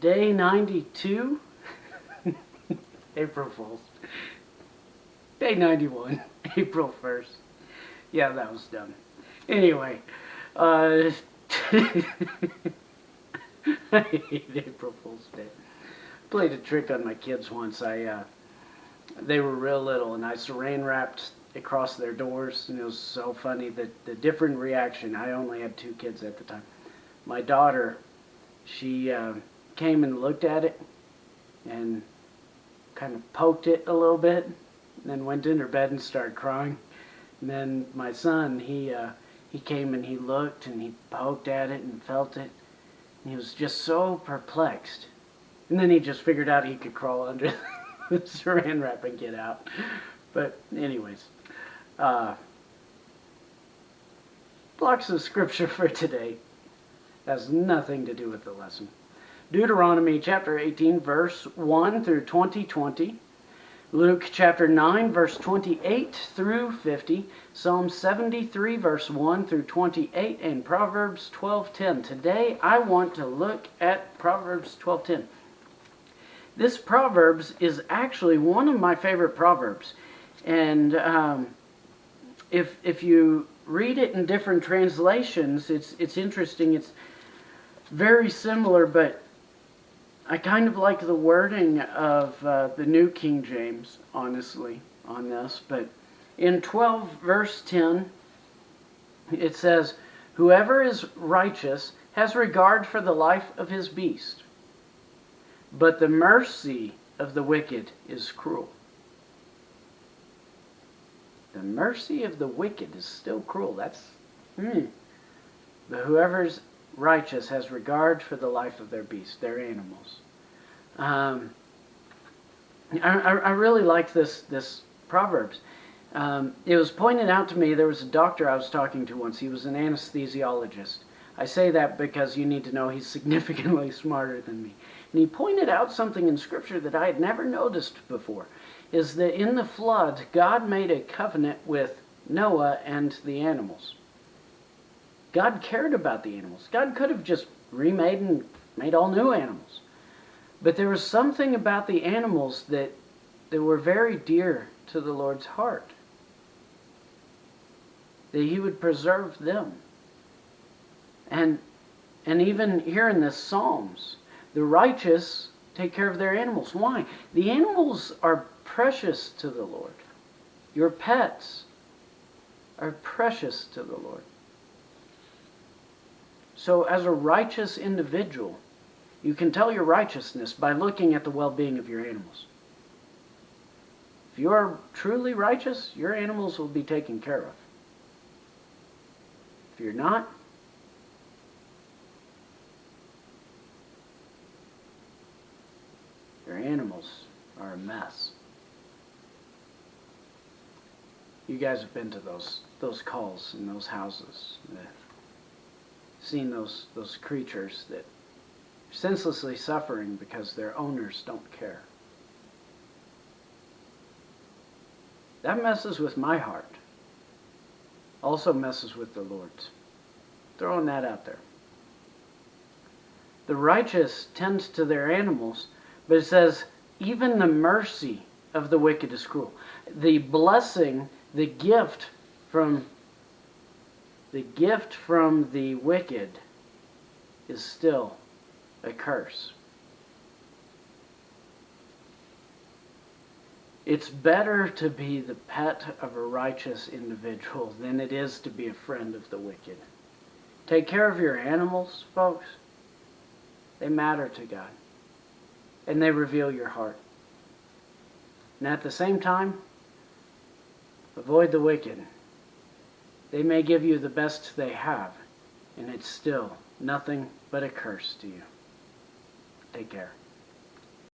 Day 92. April Fool's. Day 91. April 1st. Yeah, that was dumb. Anyway, I hate April Fool's Day. Played a trick on my kids once. They were real little, and I saran wrapped across their doors, and it was so funny, the different reaction. I only had 2 kids at the time. My daughter, she came and looked at it and kind of poked it a little bit, and then went in her bed and started crying. And then my son, he came and he looked and he poked at it and felt it, and he was just so perplexed. And then he just figured out he could crawl under the saran wrap and get out. But anyways, blocks of scripture for today has nothing to do with the lesson. Deuteronomy chapter 18 verse 1 through 20. Luke chapter 9 verse 28 through 50, Psalm 73 verse 1 through 28, and Proverbs 12:10. Today I want to look at Proverbs 12:10. This Proverbs is actually one of my favorite Proverbs. And if you read it in different translations, it's interesting. It's very similar, but I kind of like the wording of the New King James, honestly, on this. But in 12 verse 10, it says, "Whoever is righteous has regard for the life of his beast, but the mercy of the wicked is cruel." The mercy of the wicked is still cruel. That's, But whoever's righteous has regard for the life of their beasts, their animals. I really like this Proverbs. It was pointed out to me, there was a doctor I was talking to once. He was an anesthesiologist. I say that because you need to know he's significantly smarter than me. And he pointed out something in Scripture that I had never noticed before, is that in the flood, God made a covenant with Noah and the animals. God cared about the animals. God could have just remade and made all new animals. But there was something about the animals that were very dear to the Lord's heart, that he would preserve them. And even here in the Psalms, the righteous take care of their animals. Why? The animals are precious to the Lord. Your pets are precious to the Lord. So as a righteous individual, you can tell your righteousness by looking at the well-being of your animals. If you are truly righteous, your animals will be taken care of. If you're not, your animals are a mess. You guys have been to those calls in those houses, seen those creatures that are senselessly suffering because their owners don't care. That messes with my heart. Also messes with the Lord's. Throwing that out there. The righteous tend to their animals, but it says, even the mercy of the wicked is cruel. The blessing, the gift from the wicked is still a curse. It's better to be the pet of a righteous individual than it is to be a friend of the wicked. Take care of your animals, folks. They matter to God. And they reveal your heart. And at the same time, avoid the wicked. They may give you the best they have, and it's still nothing but a curse to you. Take care.